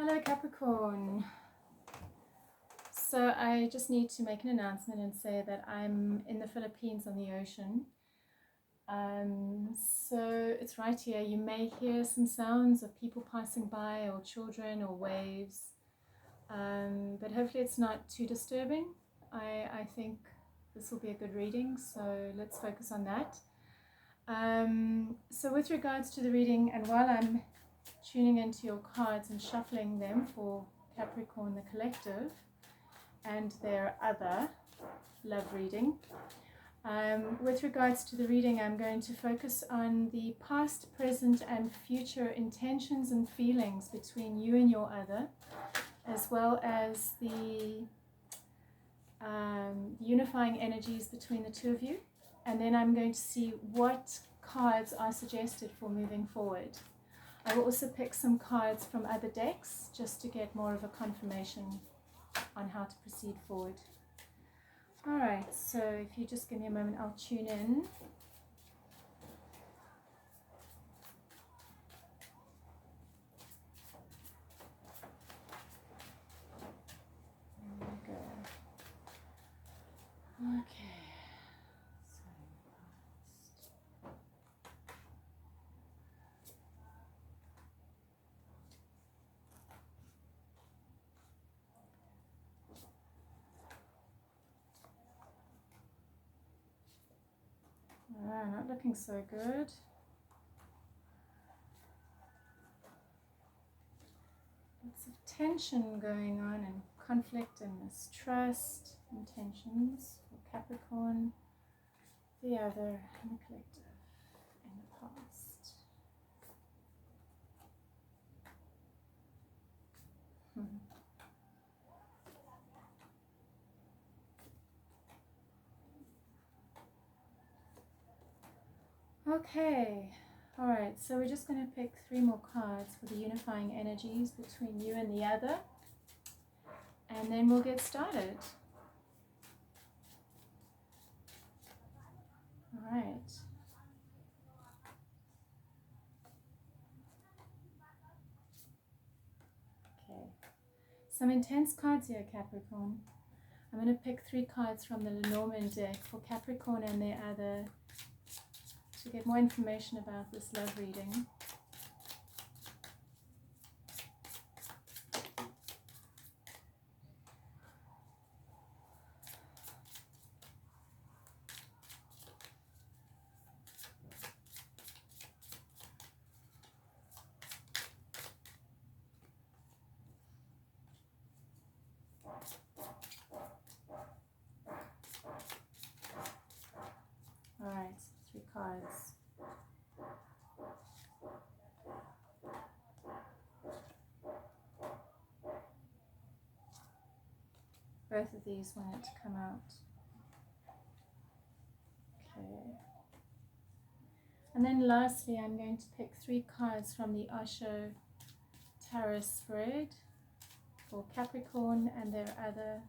Hello Capricorn. So I just need to make an announcement and say that I'm in the Philippines on the ocean. So it's right here. You may hear some sounds of people passing by or children or waves, but hopefully it's not too disturbing. I think this will be a good reading, so let's focus on that. So with regards to the reading, and while I'm tuning into your cards and shuffling them for Capricorn the collective and their other love reading, with regards to the reading, I'm going to focus on the past, present and future intentions and feelings between you and your other, as well as the unifying energies between the two of you. And then I'm going to see what cards are suggested for moving forward. I will also pick some cards from other decks just to get more of a confirmation on how to proceed forward. Alright, so if you just give me a moment, I'll tune in. There we go. Okay. Not looking so good. Lots of tension going on and conflict and mistrust, intentions for Capricorn, the other, and the collective in the past. Okay, alright, so we're just going to pick 3 more cards for the unifying energies between you and the other, and then we'll get started. Alright. Okay, some intense cards here, Capricorn. I'm going to pick 3 cards from the Lenormand deck for Capricorn and their other to get more information about this love reading. Alright, 3 cards. Both of these wanted to come out. Okay. And then lastly, I'm going to pick 3 cards from the Osho Tarot spread for Capricorn and their other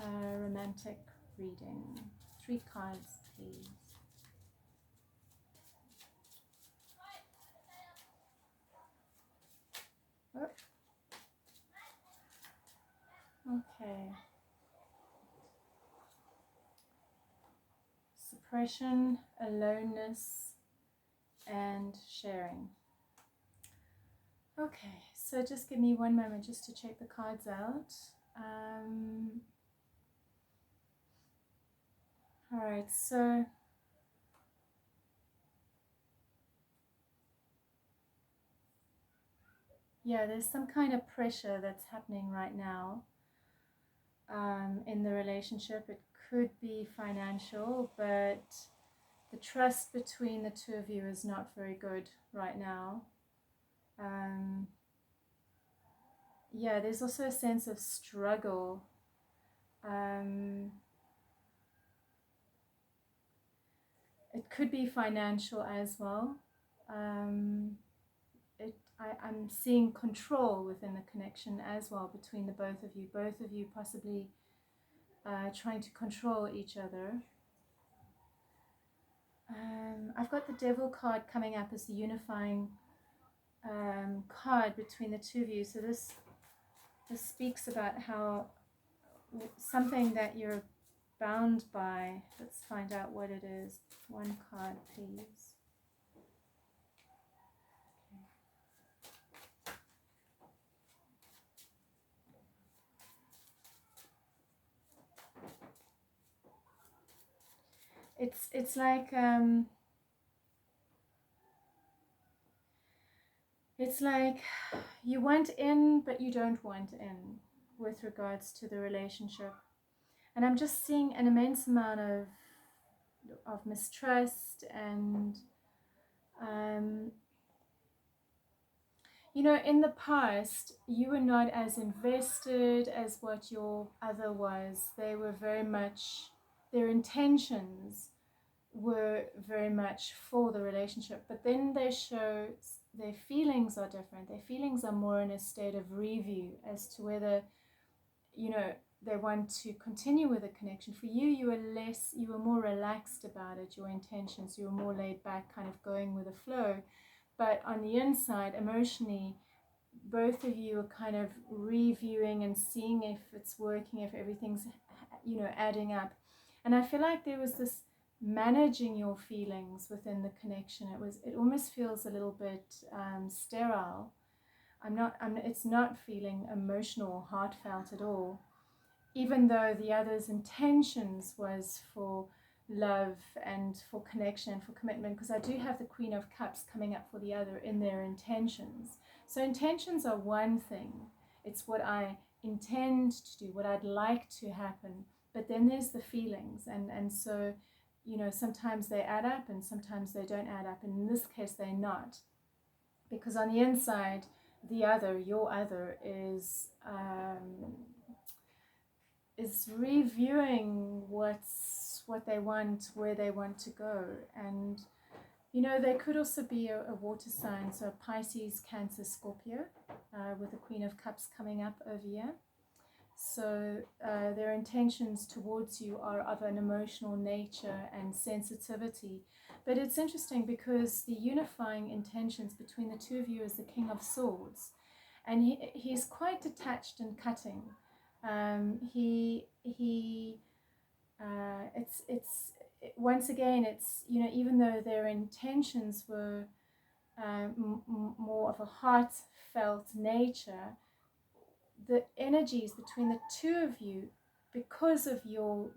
romantic reading. 3 cards, please. Oh. Okay. Suppression, aloneness, and sharing. Okay, so just give me one moment just to check the cards out. Alright, so yeah, there's some kind of pressure that's happening right now in the relationship. It could be financial, but the trust between the two of you is not very good right now. Yeah, there's also a sense of struggle. It could be financial as well. I'm seeing control within the connection as well between the both of you. Both of you possibly trying to control each other. I've got the Devil card coming up as the unifying card between the two of you. So this speaks about how something that you're bound by. Let's find out what it is. One card, please. It's like it's like you want in, but you don't want in with regards to the relationship. And I'm just seeing an immense amount of mistrust and you know, in the past, you were not as invested as what your other was. They were very much, their intentions were very much for the relationship, but then they show their feelings are different. Their feelings are more in a state of review as to whether, you know, they want to continue with a connection. For you, you were more relaxed about it, your intentions, you were more laid back, kind of going with the flow. But on the inside, emotionally, both of you are kind of reviewing and seeing if it's working, if everything's, you know, adding up. And I feel like there was this managing your feelings within the connection. It almost feels a little bit sterile. It's not feeling emotional or heartfelt at all, even though the other's intentions was for love and for connection and for commitment, because I do have the Queen of Cups coming up for the other in their intentions. So intentions are one thing. It's what I intend to do, what I'd like to happen. But then there's the feelings. And so, you know, sometimes they add up and sometimes they don't add up. And in this case, they're not. Because on the inside, the other, your other, is reviewing what they want, where they want to go. And you know, they could also be a water sign, so Pisces, Cancer, Scorpio, with the Queen of Cups coming up over here. So their intentions towards you are of an emotional nature and sensitivity. But it's interesting because the unifying intentions between the two of you is the King of Swords, and he's quite detached and cutting. Once again, it's, you know, even though their intentions were more of a heartfelt nature, the energies between the two of you, because of your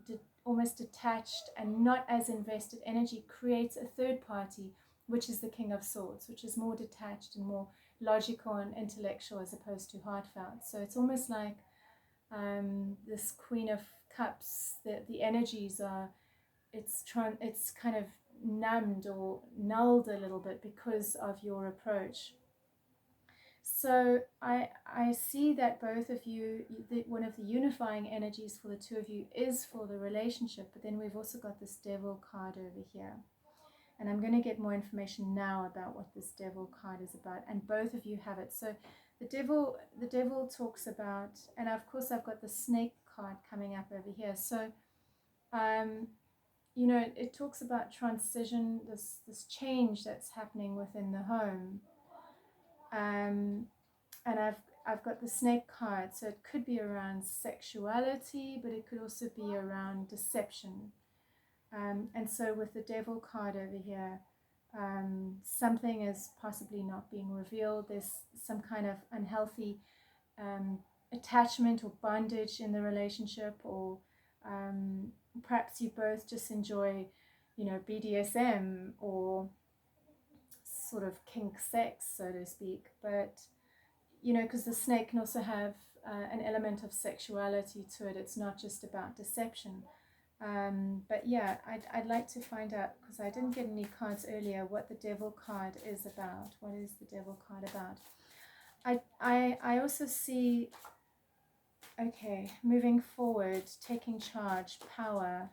almost detached and not as invested energy, creates a third party, which is the King of Swords, which is more detached and more logical and intellectual as opposed to heartfelt. So it's almost like this Queen of Cups, the energies are, it's kind of numbed or nulled a little bit because of your approach. So I see that both of you, one of the unifying energies for the two of you is for the relationship, but then we've also got this Devil card over here. And I'm going to get more information now about what this Devil card is about, and both of you have it. So the devil talks about, and of course I've got the Snake card coming up over here. So you know, it talks about transition, this change that's happening within the home. And I've got the Snake card, so it could be around sexuality, but it could also be around deception. And so with the Devil card over here, something is possibly not being revealed. There's some kind of unhealthy attachment or bondage in the relationship, or perhaps you both just enjoy, you know, BDSM or sort of kink sex, so to speak. But, you know, because the snake can also have an element of sexuality to it. It's not just about deception. But yeah, I'd like to find out, because I didn't get any cards earlier, what the Devil card is about. What is the Devil card about? I also see, okay, moving forward, taking charge, power.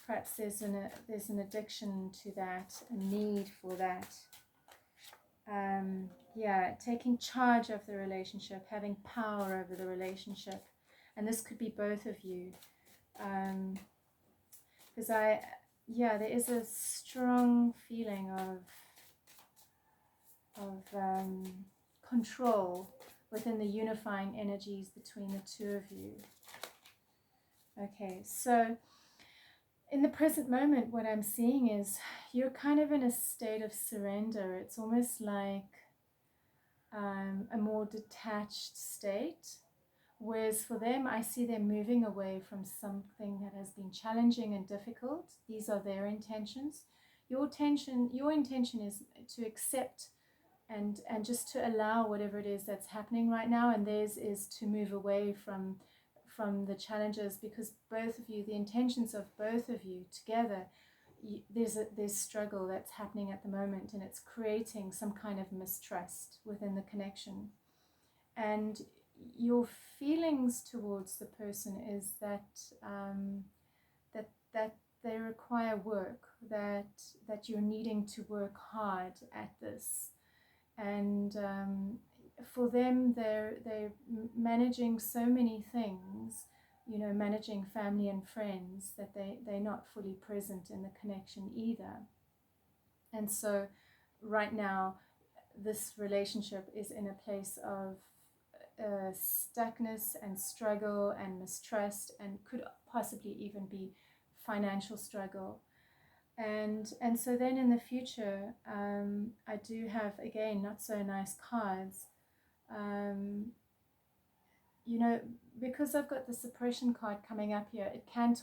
Perhaps there's an addiction to that, a need for that. Yeah, taking charge of the relationship, having power over the relationship. And this could be both of you. Because there is a strong feeling control within the unifying energies between the two of you. Okay, so in the present moment, what I'm seeing is you're kind of in a state of surrender. It's almost like a more detached state. Whereas for them, I see them moving away from something that has been challenging and difficult. These are their intentions. Your intention is to accept and just to allow whatever it is that's happening right now, and theirs is to move away from the challenges, because both of you, the intentions of both of you together, there's struggle that's happening at the moment, and it's creating some kind of mistrust within the connection. And your feelings towards the person is that that they require work, that you're needing to work hard at this. And for them, they're managing so many things, managing family and friends, that they're not fully present in the connection either. And so right now, this relationship is in a place of stuckness and struggle and mistrust, and could possibly even be financial struggle. And so then in the future, I do have, again, not so nice cards. Because I've got the suppression card coming up here, it can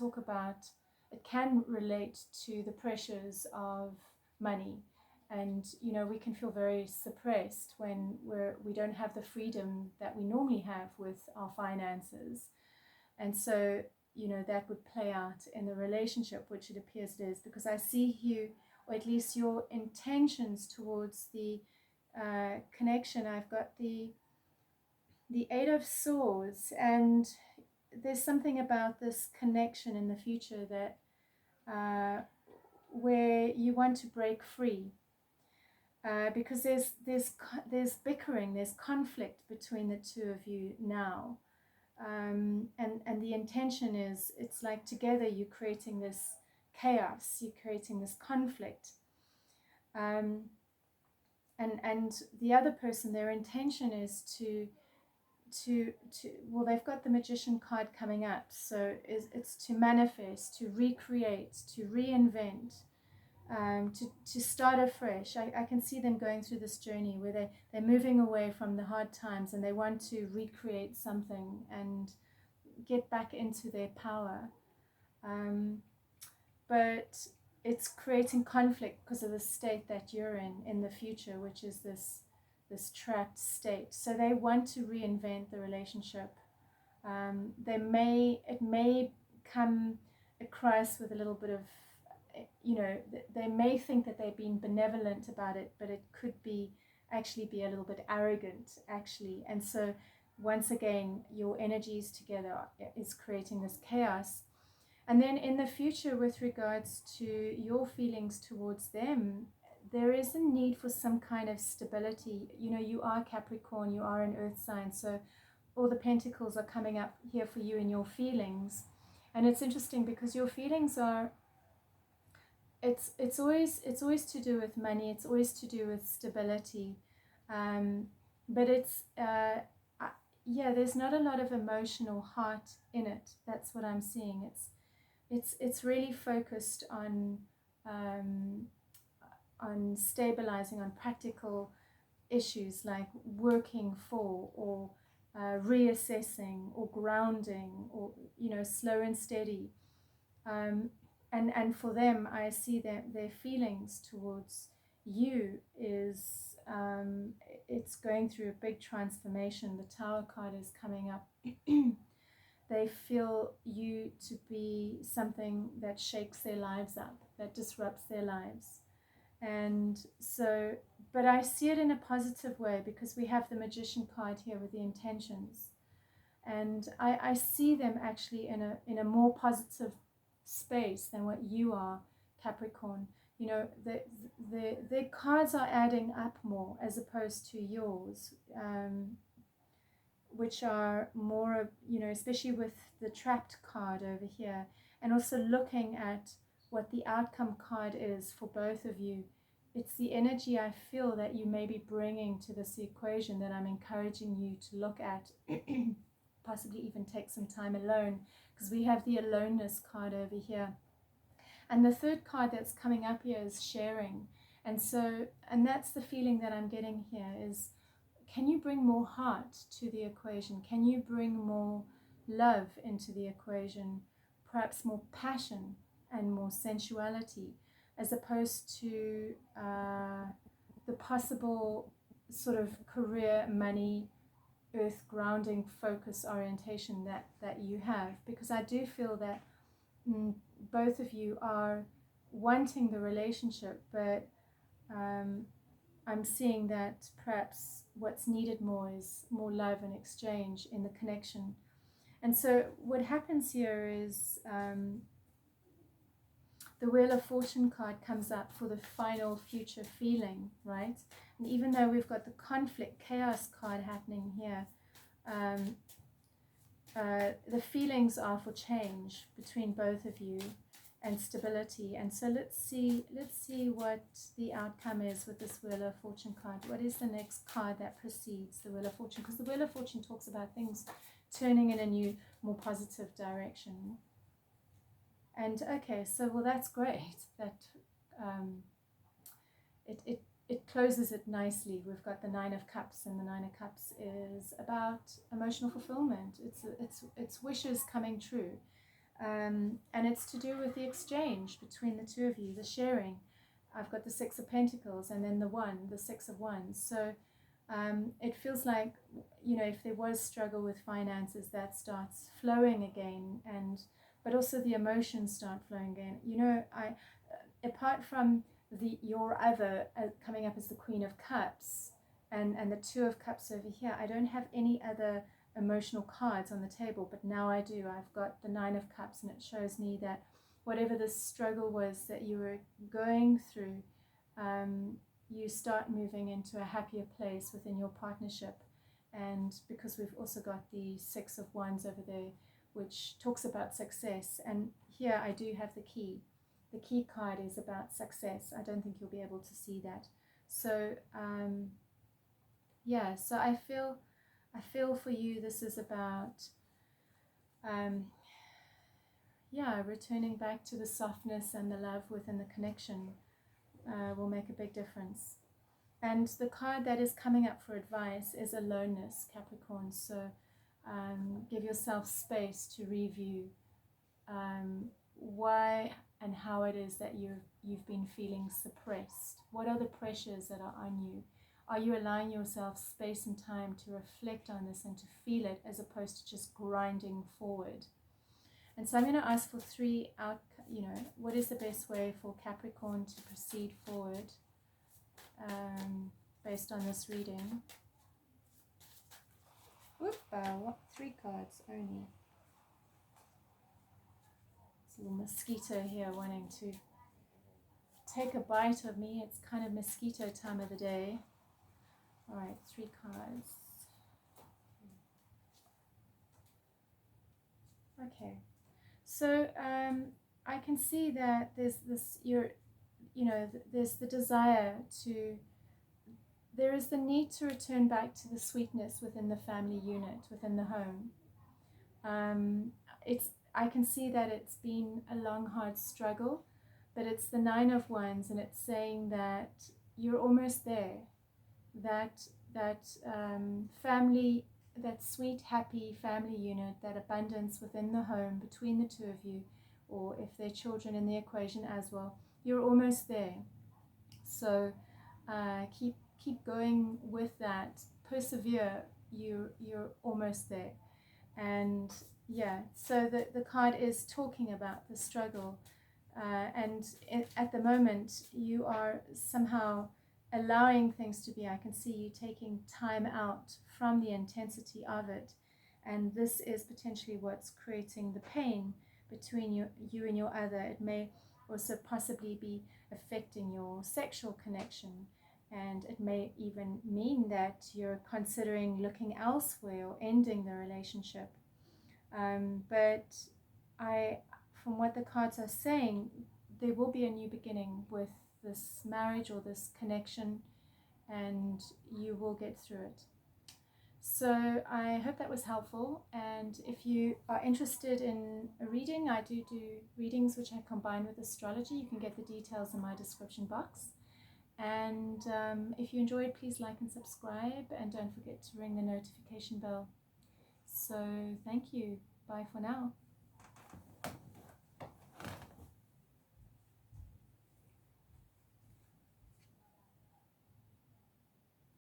relate to the pressures of money. And, we can feel very suppressed when we don't have the freedom that we normally have with our finances. And so, that would play out in the relationship, which it appears it is, because I see you, or at least your intentions towards the connection. I've got the Eight of Swords, and there's something about this connection in the future that where you want to break free. Because there's bickering, there's conflict between the two of you now. And the intention is, it's like together you're creating this chaos, you're creating this conflict. And the other person, their intention is to well, they've got the Magician card coming up, so it's to manifest, to recreate, to reinvent, to start afresh. I can see them going through this journey where they're moving away from the hard times, and they want to recreate something and get back into their power. But it's creating conflict because of the state that you're in the future, which is this trapped state. So they want to reinvent the relationship. It may come across with a little bit of, they may think that they're being benevolent about it, but it could actually be a little bit arrogant, actually. And so once again, your energies together is creating this chaos. And then in the future, with regards to your feelings towards them, there is a need for some kind of stability. You are Capricorn, you are an earth sign, so all the pentacles are coming up here for you in your feelings. And it's interesting because your feelings are, it's always to do with money, it's always to do with stability, but it's there's not a lot of emotional heart in it. That's what I'm seeing. It's really focused on stabilizing, on practical issues like working for, or reassessing, or grounding, or slow and steady. And for them, I see that their feelings towards you is it's going through a big transformation. The Tower card is coming up. They feel you to be something that shakes their lives up, that disrupts their lives. And so, but I see it in a positive way, because we have the Magician card here with the intentions. And I see them actually in a more positive space than what you are, Capricorn. The cards are adding up more as opposed to yours, which are more, especially with the Trapped card over here, and also looking at what the outcome card is for both of you, it's the energy I feel that you may be bringing to this equation that I'm encouraging you to look at, possibly even take some time alone, because we have the aloneness card over here. And the third card that's coming up here is sharing. And that's the feeling that I'm getting here is, can you bring more heart to the equation? Can you bring more love into the equation? Perhaps more passion and more sensuality, as opposed to the possible sort of career, money, earth grounding focus orientation that you have. Because I do feel that both of you are wanting the relationship, but I'm seeing that perhaps what's needed more is more love and exchange in the connection. And so what happens here is the Wheel of Fortune card comes up for the final future feeling, right? And even though we've got the conflict, chaos card happening here, the feelings are for change between both of you and stability. And so let's see what the outcome is with this Wheel of Fortune card. What is the next card that precedes the Wheel of Fortune? Because the Wheel of Fortune talks about things turning in a new, more positive direction. And okay, so well, that's great. That it closes it nicely. We've got the Nine of Cups, and the Nine of Cups is about emotional fulfillment. It's wishes coming true, and it's to do with the exchange between the two of you, the sharing. I've got the Six of Pentacles, and then the Six of Wands. So it feels like, you know, if there was struggle with finances, that starts flowing again, but also the emotions start flowing again. You know, apart from your other coming up as the Queen of Cups and the Two of Cups over here, I don't have any other emotional cards on the table, but now I do. I've got the Nine of Cups, and it shows me that whatever the struggle was that you were going through, you start moving into a happier place within your partnership. And because we've also got the Six of Wands over there, which talks about success, and here I do have the key. The key card is about success. I don't think you'll be able to see that. So yeah, so I feel for you this is about returning back to the softness and the love within the connection will make a big difference. And the card that is coming up for advice is aloneness, Capricorn. So give yourself space to review why and how it is that you've been feeling suppressed. What are the pressures that are on you? Are you allowing yourself space and time to reflect on this and to feel it, as opposed to just grinding forward? And so I'm going to ask for three what is the best way for Capricorn to proceed forward based on this reading. Three cards only. There's a little mosquito here wanting to take a bite of me. It's kind of mosquito time of the day. All right, three cards. Okay, so I can see that there's this, there's the desire to, there is the need to return back to the sweetness within the family unit, within the home. I can see that it's been a long, hard struggle, but it's the Nine of Wands, and it's saying that you're almost there. That family, that sweet, happy family unit, that abundance within the home between the two of you, or if there are children in the equation as well, you're almost there. So keep going with that. Persevere. You're almost there. And yeah, so the card is talking about the struggle, and at the moment you are somehow allowing things to be. I can see you taking time out from the intensity of it, and this is potentially what's creating the pain between you and your other. It may also possibly be affecting your sexual connection, and it may even mean that you're considering looking elsewhere or ending the relationship. But from what the cards are saying, there will be a new beginning with this marriage or this connection, and you will get through it. So I hope that was helpful, and if you are interested in a reading, I do readings which I combine with astrology. You can get the details in my description box. And if you enjoyed, please like and subscribe, and don't forget to ring the notification bell. So thank you. Bye for now.